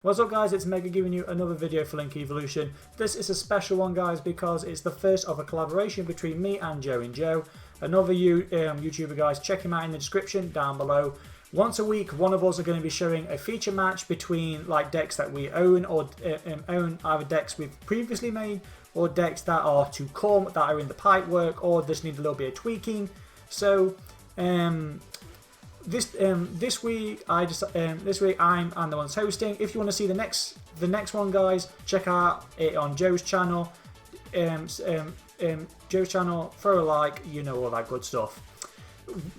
What's up guys, it's Mega giving you another video for Link Evolution. This is a special one guys because it's the first of a collaboration between me and JoninJoe. Another YouTuber guys, check him out in the description down below. Once a week one of us are going to be showing a feature match between like decks that we own or own either decks we've previously made or decks that are to come, that are in the pipe work or just need a little bit of tweaking. So this week I'm the one that's hosting. If you want to see the next one, guys, check out it on Joe's channel. Joe's channel, throw a like, you know, all that good stuff.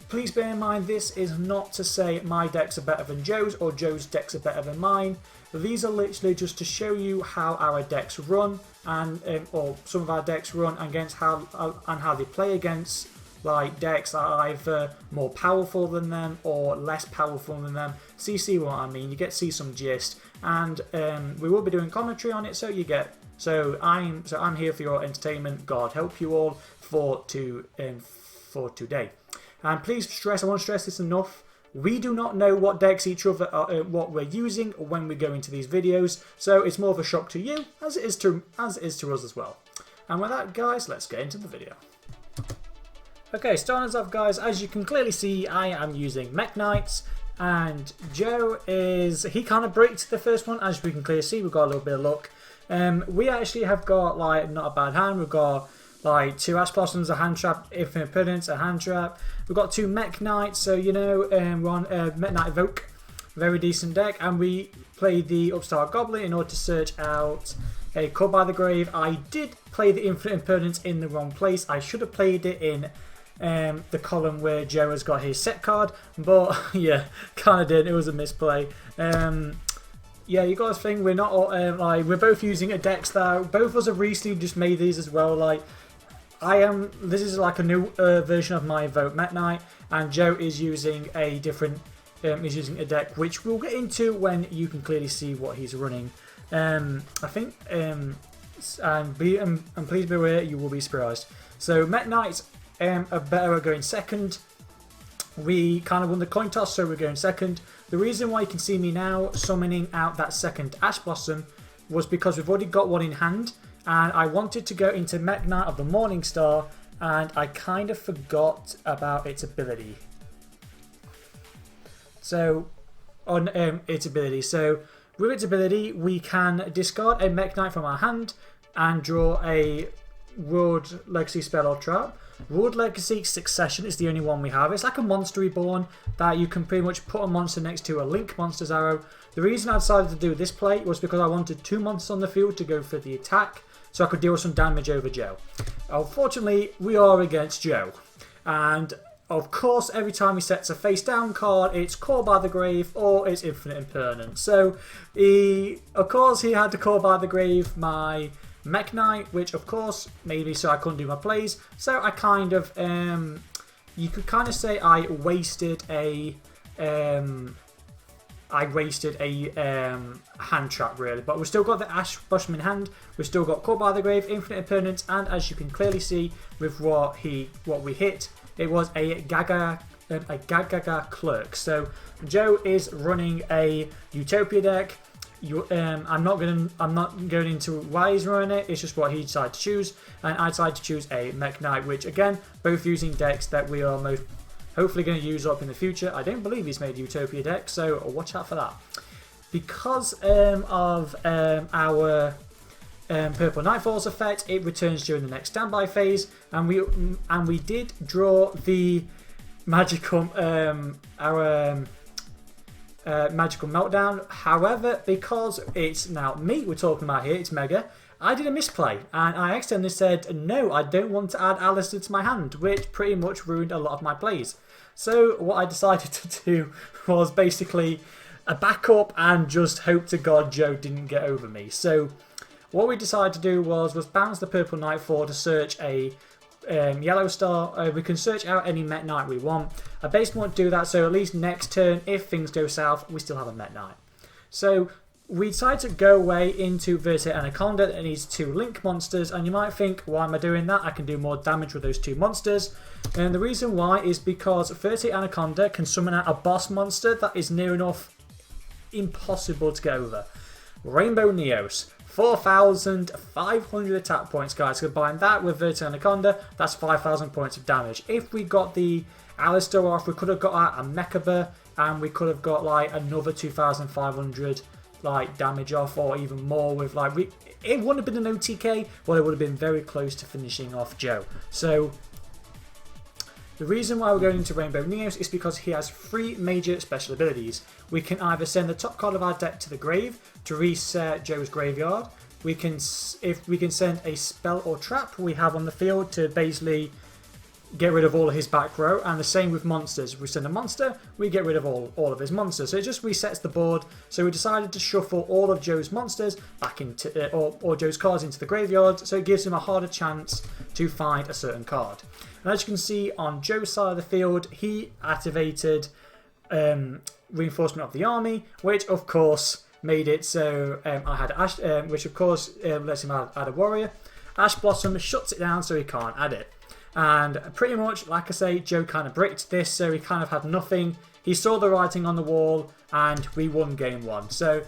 Please bear in mind, this is not to say my decks are better than Joe's or Joe's decks are better than mine. These are literally just to show you how our decks run and or some of our decks run against how they play against like decks that are either more powerful than them or less powerful than them. So you see what I mean, you get to see some gist, and we will be doing commentary on it, so you get I'm here for your entertainment. God help you all for today. And please stress, I want to stress this enough, we do not know what decks each other are, what we're using when we go into these videos, so it's more of a shock to you as it is to us as well. And with that guys, let's get into the video. Okay, starting us off guys, as you can clearly see, I am using Mekk Knights, and Joe he kind of bricked the first one. As we can clearly see, we've got a little bit of luck. We actually have got like not a bad hand. We've got like 2 Ash Blossoms, a hand trap, infinite opponents, a hand trap. We've got 2 Mekk Knights, so you know, we're on Mekk Knight Evoke, very decent deck, and we played the Upstart Goblin in order to search out a Caught by the Grave. I did play the infinite opponents in the wrong place. I should have played it in the column where Joe has got his set card, but yeah, kind of did. It was a misplay. Yeah, you guys think we're not like we're both using a decks that both of us have recently just made these as well. Like this is like a new version of my Vote Mekk Knight, and Joe is using a different. He's using a deck which we'll get into when you can clearly see what he's running. I think and please be aware, you will be surprised. So Mekk Knights are better at going second. We kind of won the coin toss, so we're going second. The reason why you can see me now summoning out that second Ash Blossom was because we've already got one in hand, and I wanted to go into Mekk Knight of the Morning Star, and I kind of forgot about its ability. So on its ability, so with its ability, we can discard a Mekk Knight from our hand and draw a World Legacy spell or trap. World Legacy Succession is the only one we have. It's like a monster reborn that you can pretty much put a monster next to a Link Monster's arrow. The reason I decided to do this play was because I wanted 2 monsters on the field to go for the attack, so I could deal some damage over Joe. Unfortunately, we are against Joe, and of course every time he sets a face down card, it's Caught by the Grave or it's Infinite Impermanence. So of course he had to Call by the Grave my Mekk Knight, which of course maybe so I couldn't do my plays, so I kind of you could kind of say I wasted a hand trap really, but we've still got the Ash Blossom in hand, we've still got Caught by the Grave, Infinite Impermanence, and as you can clearly see with what we hit, it was a Gaga Clerk. So Joe is running a Utopia deck. I'm not going into why he's running it. It's just what he decided to choose, and I decided to choose a Mekk Knight, which again, both using decks that we are most hopefully going to use up in the future. I don't believe he's made a Utopia deck, so watch out for that. Because of our Purple Nightfall's effect, it returns during the next standby phase, and we did draw the magical Magical Meltdown. However, because it's now me we're talking about here, it's Mega, I did a misplay and I accidentally said no, I don't want to add Alistair to my hand, which pretty much ruined a lot of my plays. So what I decided to do was basically a backup and just hope to God Joe didn't get over me. So what we decided to do was bounce the Purple Nightfall to search a yellow star. We can search out any Mekk Knight we want. I basically want to do that so at least next turn, if things go south, we still have a Mekk Knight. So we decided to go away into Vertex Anaconda that needs 2 Link monsters, and you might think, why am I doing that? I can do more damage with those 2 monsters. And the reason why is because Vertex Anaconda can summon out a boss monster that is near enough impossible to get over. Rainbow Neos. 4,500 attack points, guys. Combine that with Vertigo Anaconda, that's 5,000 points of damage. If we got the Alistair off, we could have got a Mekk, and we could have got like another 2,500 like damage off, or even more with like it wouldn't have been an OTK, but it would have been very close to finishing off Joe. So the reason why we're going into Rainbow Neos is because he has 3 major special abilities. We can either send the top card of our deck to the grave to reset Joe's graveyard. We can send a spell or trap we have on the field to basically get rid of all of his back row, and the same with monsters. If we send a monster, we get rid of all of his monsters. So it just resets the board. So we decided to shuffle all of Joe's monsters back into, or Joe's cards into the graveyard, so it gives him a harder chance to find a certain card. And as you can see on Joe's side of the field, he activated Reinforcement of the Army, which of course made it so I had Ash, which of course lets him add a warrior. Ash Blossom shuts it down so he can't add it. And pretty much, like I say, Joe kind of bricked this, so he kind of had nothing. He saw the writing on the wall, and we won game 1. So,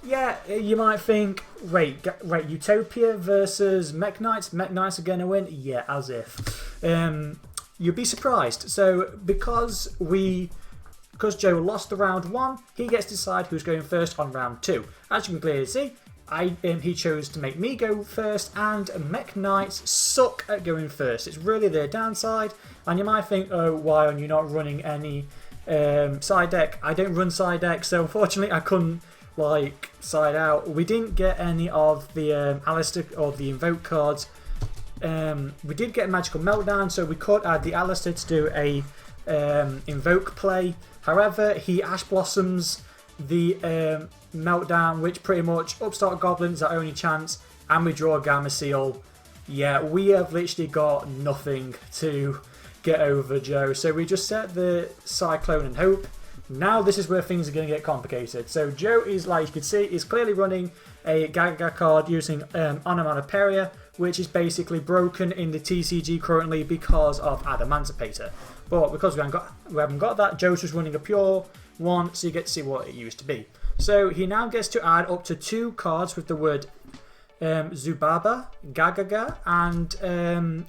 yeah, you might think, wait, Utopia versus Mekk Knights? Mekk Knights are going to win? Yeah, as if. You'd be surprised. So, because Joe lost the round 1, he gets to decide who's going first on round 2. As you can clearly see, he chose to make me go first, and Mekk Knights suck at going first. It's really their downside, and you might think, oh, why are you not running any side deck? I don't run side deck, so unfortunately I couldn't like side out. We didn't get any of the Alistair or the Invoke cards. We did get Magical Meltdown, so we could add the Alistair to do a Invoke play. However, he Ash Blossoms the Meltdown, which pretty much Upstart Goblin's our only chance, and we draw a Gamma Seal. Yeah, we have literally got nothing to get over Joe, so we just set the Cyclone and hope. Now this is where things are going to get complicated. So Joe is, like you can see, is clearly running a Gaga card using Onomatopoeia, which is basically broken in the TCG currently because of Adamancipator. But because we haven't got that, Joe's just running a pure one, so you get to see what it used to be. So he now gets to add up to 2 cards with the word Zubaba, Gagaga, and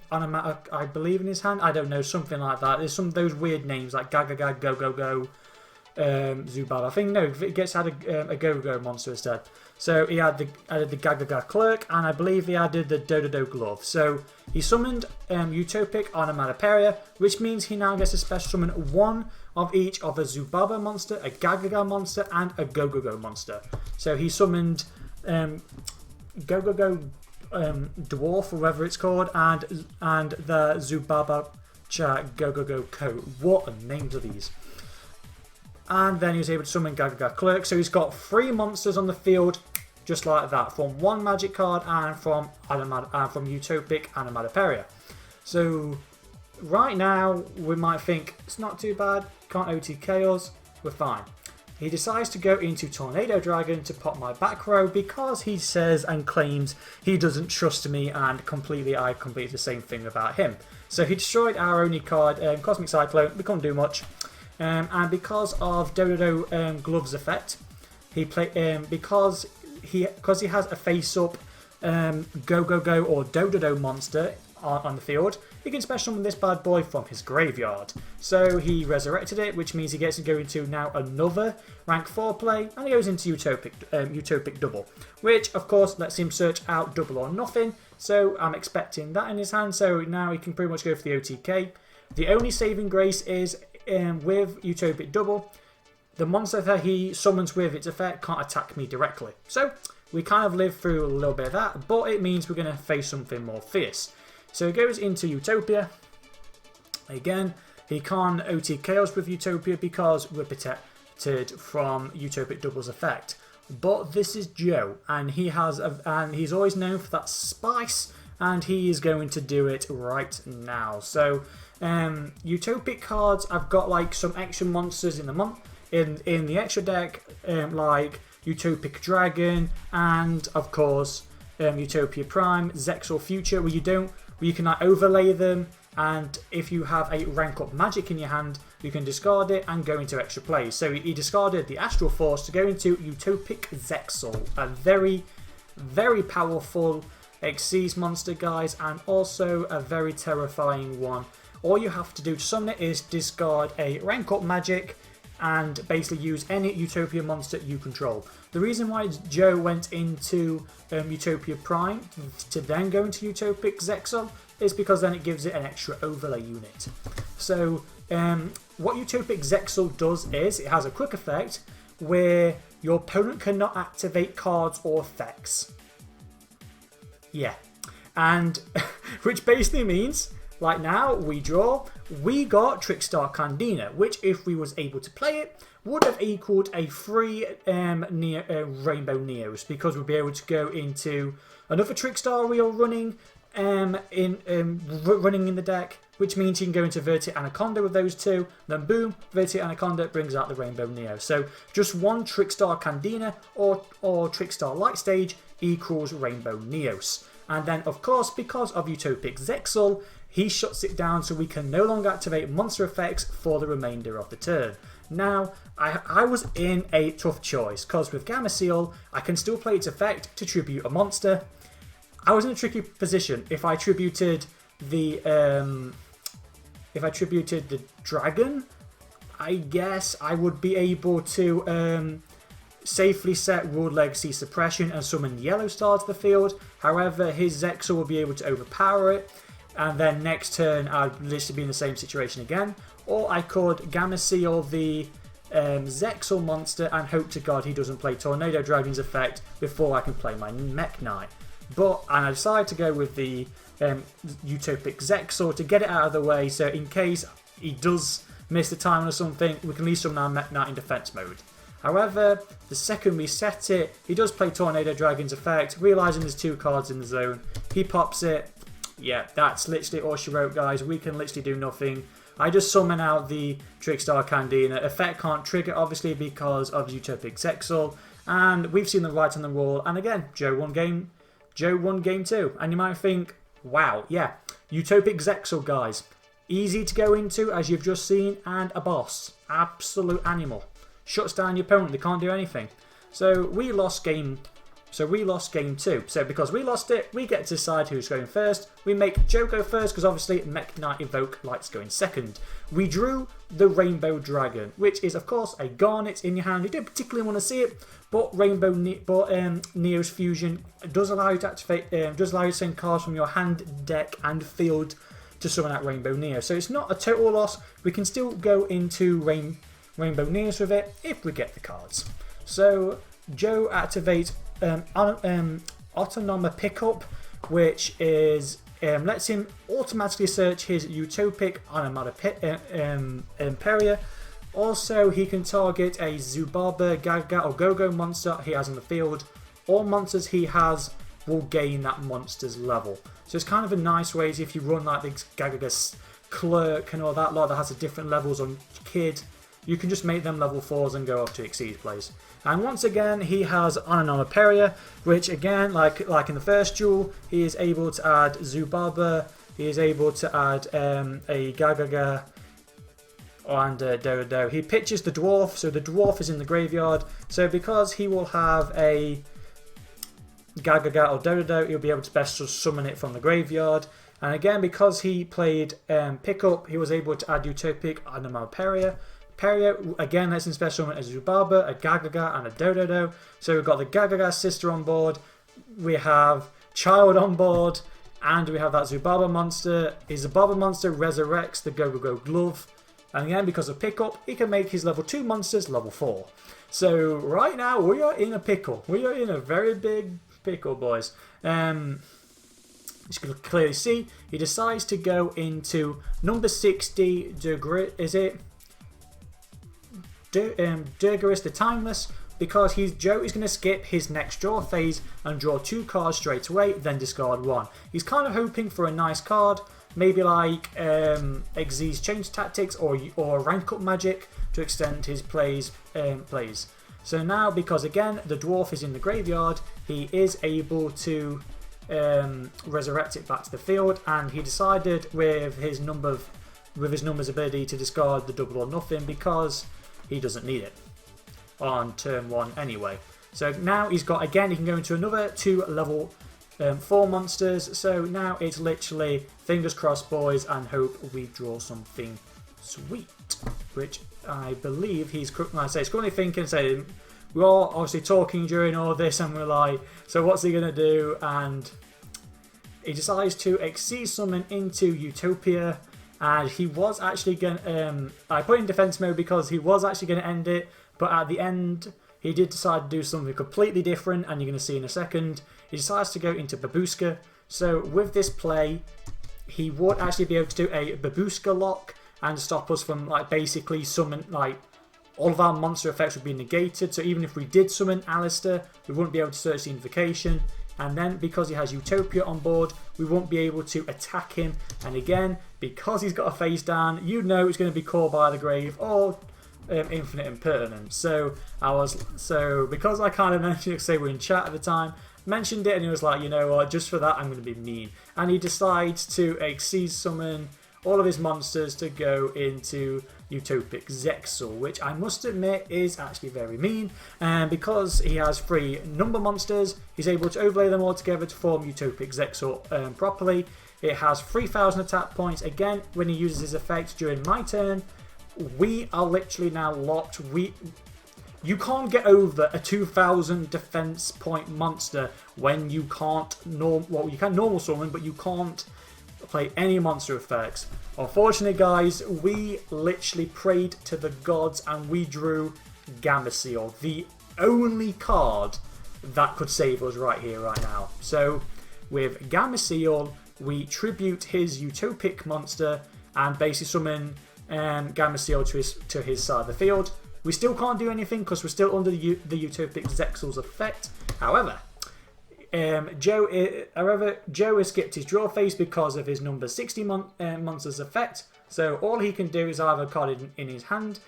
I believe in his hand. I don't know, something like that. There's some of those weird names like Gagaga, Go Go Go, Zubaba. I think no, it gets added a Go Go monster instead. So he added the Gagaga Clerk, and I believe he added the Dododo Glove. So he summoned Utopic Onomatopoeia, which means he now gets to special summon 1 of each of a Zubaba monster, a Gagaga monster, and a Go-Go-Go monster. So he summoned Go-Go-Go Dwarf, or whatever it's called, and the Zubaba Cha Go-Go-Go Coat. What names are these? And then he was able to summon Gagaga Clerk. So he's got 3 monsters on the field, just like that, from 1 magic card and from Utopic Onomatopoeia. So right now, we might think it's not too bad, can't OTK us, we're fine. He decides to go into Tornado Dragon to pop my back row because he says and claims he doesn't trust me, and I completed the same thing about him. So he destroyed our only card, Cosmic Cyclone. We couldn't do much. And because of Dododo Gloves effect, because he has a face-up Go Go Go or Dododo monster on the field, he can special summon this bad boy from his graveyard. So he resurrected it, which means he gets to go into now another rank 4 play, and he goes into Utopic Double, which of course lets him search out Double or Nothing. So I'm expecting that in his hand, so now he can pretty much go for the OTK. The only saving grace is with Utopic Double, the monster that he summons with its effect can't attack me directly. So we kind of live through a little bit of that, but it means we're going to face something more fierce. So he goes into Utopia. Again, he can't OTK us with Utopia because we're protected from Utopic Double's effect. But this is Joe, and he's always known for that spice, and he is going to do it right now. So Utopic cards, I've got like some extra monsters in the extra deck, like Utopic Dragon, and of course Utopia Prime, Zexor Future, where you can like overlay them and if you have a rank up magic in your hand, you can discard it and go into extra plays. So he discarded the Astral Force to go into Utopic Zexal, a very, very powerful Xyz monster, guys, and also a very terrifying one. All you have to do to summon it is discard a rank up magic and basically use any Utopia monster you control. The reason why Joe went into Utopia Prime to then go into Utopic Zexal is because then it gives it an extra overlay unit. So what Utopic Zexal does is it has a quick effect where your opponent cannot activate cards or effects. Yeah, and which basically means, like now, we draw, we got Trickstar Candina, which if we was able to play it, would have equaled a free Rainbow Neos, because we'd be able to go into another Trickstar wheel running in the deck, which means you can go into Vertic Anaconda with those two, then boom, Vertic Anaconda brings out the Rainbow Neo. So just one Trickstar Candina or Trickstar Light Stage equals Rainbow Neos. And then, of course, because of Utopic Zexal, he shuts it down so we can no longer activate monster effects for the remainder of the turn. Now, I was in a tough choice, because with Gameciel, I can still play its effect to tribute a monster. I was in a tricky position. If I tributed the dragon, I guess I would be able to safely set World Legacy Suppression and summon Yellow Star to the field. However, his Zexal will be able to overpower it, and then next turn I'd literally be in the same situation again. Or I could Gameciel the Zexal monster and hope to God he doesn't play Tornado Dragon's effect before I can play my Mekk Knight. And I decided to go with the Utopic Zexal to get it out of the way, so in case he does miss the time or something, we can at least summon our Mekk Knight in defense mode. However, the second we set it, he does play Tornado Dragon's effect, realising there's two cards in the zone. He pops it. Yeah, that's literally all she wrote, guys. We can literally do nothing. I just summon out the Trickstar Candina. Effect can't trigger, obviously, because of Utopic Zexal. And we've seen the writing on the wall. And again, Joe won game 2. And you might think, wow, yeah, Utopic Zexal, guys. Easy to go into, as you've just seen, and a boss. Absolute animal. Shuts down your opponent, they can't do anything. So we lost game 2. So because we lost it, we get to decide who's going first. We make Joe go first, because obviously Mekk Knight Evoke Light's going second. We drew the Rainbow Dragon, which is of course a Garnet in your hand. You don't particularly want to see it, but Neo's Fusion does allow you to activate, does allow you to send cards from your hand, deck, and field to summon out Rainbow Neo. So it's not a total loss. We can still go into Rainbow Neos with it if we get the cards. So Joe activates Autonoma Pickup, which is lets him automatically search his Utopic Imperia. Also, he can target a Zubaba, Gaga, or Go-Go monster he has on the field. All monsters he has will gain that monster's level. So it's kind of a nice way if you run like the Gagaga Clerk and all that lot that has the different levels on Kid. You can just make them level 4s and go up to Xyz plays. And once again, he has Onomatopoeia, which again, like in the first duel, he is able to add Zubaba, he is able to add a Gagaga and Dodo. He pitches the Dwarf, so the Dwarf is in the graveyard. So because he will have a Gagaga or Dodo, he'll be able to best just summon it from the graveyard. And again, because he played Pickup, he was able to add Utopic Onomatopoeia. Again, lets him special summon a Zubaba, a Gagaga, and a Dodo. So we've got the Gagaga sister on board, we have Child on board, and we have that Zubaba monster. His Zubaba monster resurrects the Go-Go-Go Glove. And again, because of Pickup, he can make his level 2 monsters level 4. So right now, we are in a pickle. We are in a very big pickle, boys. As you can clearly see, he decides to go into number 60, Durgarist the Timeless, because Joe is going to skip his next draw phase and draw 2 cards straight away, then discard 1. He's kind of hoping for a nice card, maybe like Xyz Change Tactics or Rank Up Magic to extend his plays. So now, because again the Dwarf is in the graveyard, he is able to resurrect it back to the field, and he decided with his numbers ability to discard the double or nothing because he doesn't need it on turn 1 anyway. So now he's got, again, he can go into another 2 level 4 monsters. So now it's literally fingers crossed, boys, and hope we draw something sweet, which I believe he's currently thinking, saying, we're all obviously talking during all this, and we're like, so what's he going to do? And he decides to exceed summon into Utopia, and he was actually going to, I put in defense mode because he was actually going to end it, but at the end, he did decide to do something completely different, and you're going to see in a second. He decides to go into Babushka. So with this play, he would actually be able to do a Babushka lock and stop us from like basically summon, like all of our monster effects would be negated. So even if we did summon Alistair, we wouldn't be able to search the invocation. And then because he has Utopia on board, we won't be able to attack him. And again, because he's got a face down, you know it's going to be Called by the Grave or Infinite Impertinence. So because I kind of mentioned it, say we're in chat at the time, mentioned it, and he was like, you know what, just for that I'm going to be mean. And he decides to exceed summon all of his monsters to go into Utopic Zexal, which I must admit is actually very mean. And because he has 3 number monsters, he's able to overlay them all together to form Utopic Zexal properly. It has 3,000 attack points. Again, when he uses his effect during my turn, we are literally now locked. You can't get over a 2,000 defense point monster when you can't you can normal summon, but you can't play any monster effects. Unfortunately, guys, we literally prayed to the gods and we drew Gameciel, the only card that could save us right here, right now. So with Gameciel, we tribute his Utopic monster and basically summon Gameciel to his side of the field. We still can't do anything because we're still under the Utopic Zexal's effect. However, Joe has skipped his draw phase because of his number 60 monster's effect. So all he can do is either card it in his hand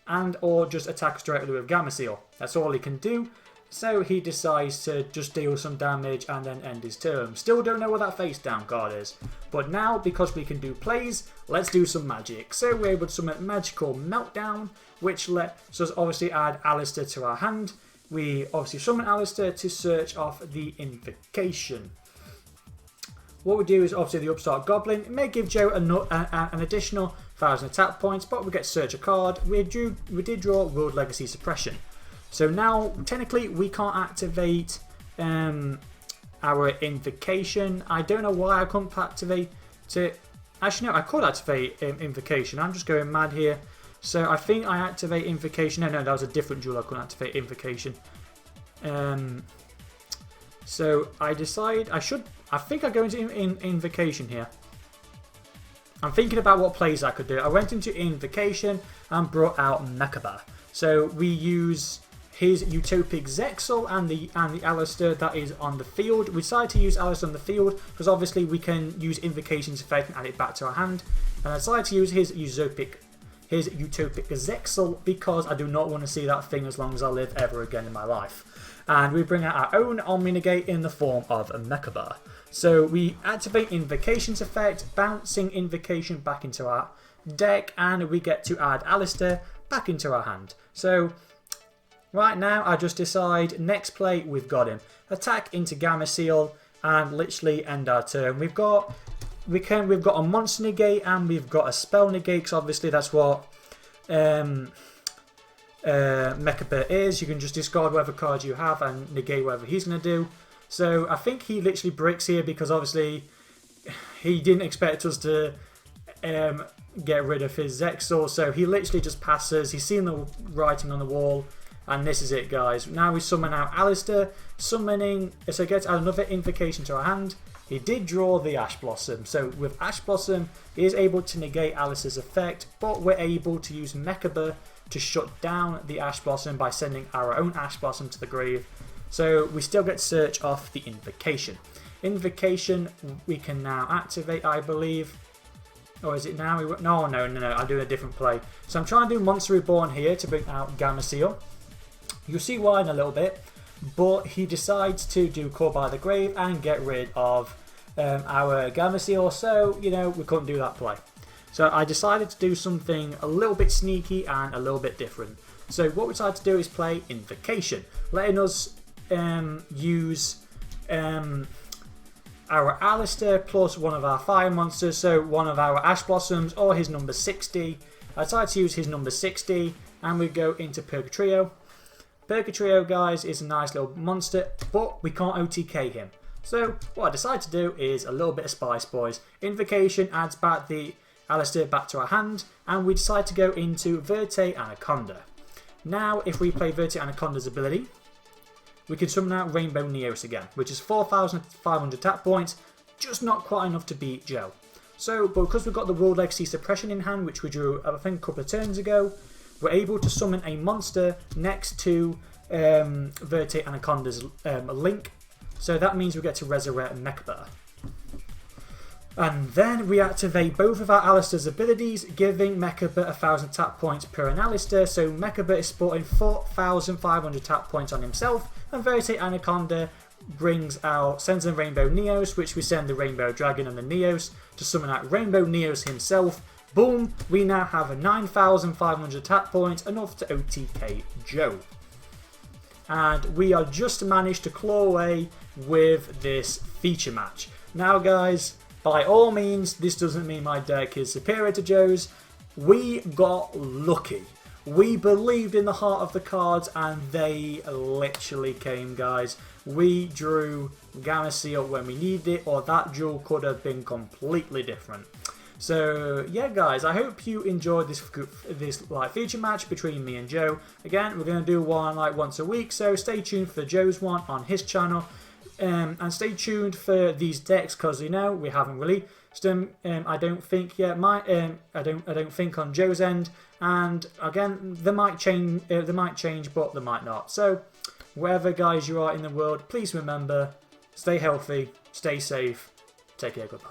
and or just attack directly with Gameciel. That's all he can do. So he decides to just deal some damage and then end his turn. Still don't know what that face down card is. But now, because we can do plays, let's do some magic. So we're able to summon Magical Meltdown, which lets us obviously add Alistair to our hand. We obviously summon Alistair to search off the invocation. What we do is obviously the Upstart Goblin. It may give Joe an additional 1,000 attack points, but we get to search a card. We did draw World Legacy Suppression. So now, technically, we can't activate our invocation. I don't know why I couldn't activate it. Actually, no, I could activate invocation. I'm just going mad here. So I think I activate invocation. No, that was a different duel. I couldn't activate invocation. So I decide I think I go into invocation here. I'm thinking about what plays I could do. I went into invocation and brought out Mekk. So we use his Utopic Zexal and the Alistair that is on the field. We decided to use Alistair on the field because obviously we can use Invocation's effect and add it back to our hand. And I decided to use his Utopic Zexal because I do not want to see that thing as long as I live ever again in my life. And we bring out our own Omni-Negate in the form of a Mekk. So we activate Invocation's effect, bouncing Invocation back into our deck, and we get to add Alistair back into our hand. So right now, I just decide, next play, we've got him. Attack into Gameciel and literally end our turn. We've got a monster negate and we've got a spell negate, because obviously that's what Mekk is. You can just discard whatever card you have and negate whatever he's going to do. So I think he literally breaks here because obviously he didn't expect us to get rid of his Zexal. So he literally just passes. He's seen the writing on the wall. And this is it, guys. Now we summon out Alistair, summoning, so gets another invocation to our hand. He did draw the Ash Blossom. So with Ash Blossom, he is able to negate Alistair's effect, but we're able to use Mekk to shut down the Ash Blossom by sending our own Ash Blossom to the grave. So we still get to search off the invocation. Invocation we can now activate, I believe. Or is it now? No, I'm doing a different play. So I'm trying to do Monster Reborn here to bring out Gameciel. You'll see why in a little bit. but he decides to do Call by the Grave and get rid of our Gamma Seal, so, you know, we couldn't do that play. So I decided to do something a little bit sneaky and a little bit different. So what we decided to do is play Invocation, letting us use our Alistair plus one of our fire monsters, so one of our Ash Blossoms or his number 60. I decided to use his number 60 and we go into Purgatrio. Purgatrio, guys, is a nice little monster, but we can't OTK him. So what I decided to do is a little bit of spice, boys. Invocation adds back the Alistair back to our hand, and we decide to go into Verte Anaconda. Now, if we play Verte Anaconda's ability, we can summon out Rainbow Neos again, which is 4,500 attack points, just not quite enough to beat Joe. So, but because we've got the World Legacy Suppression in hand, which we drew, I think, a couple of turns ago, we're able to summon a monster next to Verte Anaconda's link. So that means we get to resurrect Mekk. And then we activate both of our Alistair's abilities, giving Mekk 1,000 attack points per an Alistair. So Mekk is sporting 4,500 attack points on himself, and Verte Anaconda sends in Rainbow Neos, which we send the Rainbow Dragon and the Neos to summon out Rainbow Neos himself. Boom! We now have a 9,500 attack points, enough to OTK Joe. And we are just managed to claw away with this feature match. Now, guys, by all means, this doesn't mean my deck is superior to Joe's. We got lucky. We believed in the heart of the cards and they literally came, guys. We drew Gamma Seal when we needed it, or that duel could have been completely different. So yeah, guys, I hope you enjoyed this feature match between me and Joe. Again, we're going to do one once a week, so stay tuned for Joe's one on his channel. And stay tuned for these decks, because you know we haven't released them. I don't think yet. I don't think on Joe's end. And again, they might change. But they might not. So wherever, guys, you are in the world, please remember: stay healthy, stay safe. Take care. Goodbye.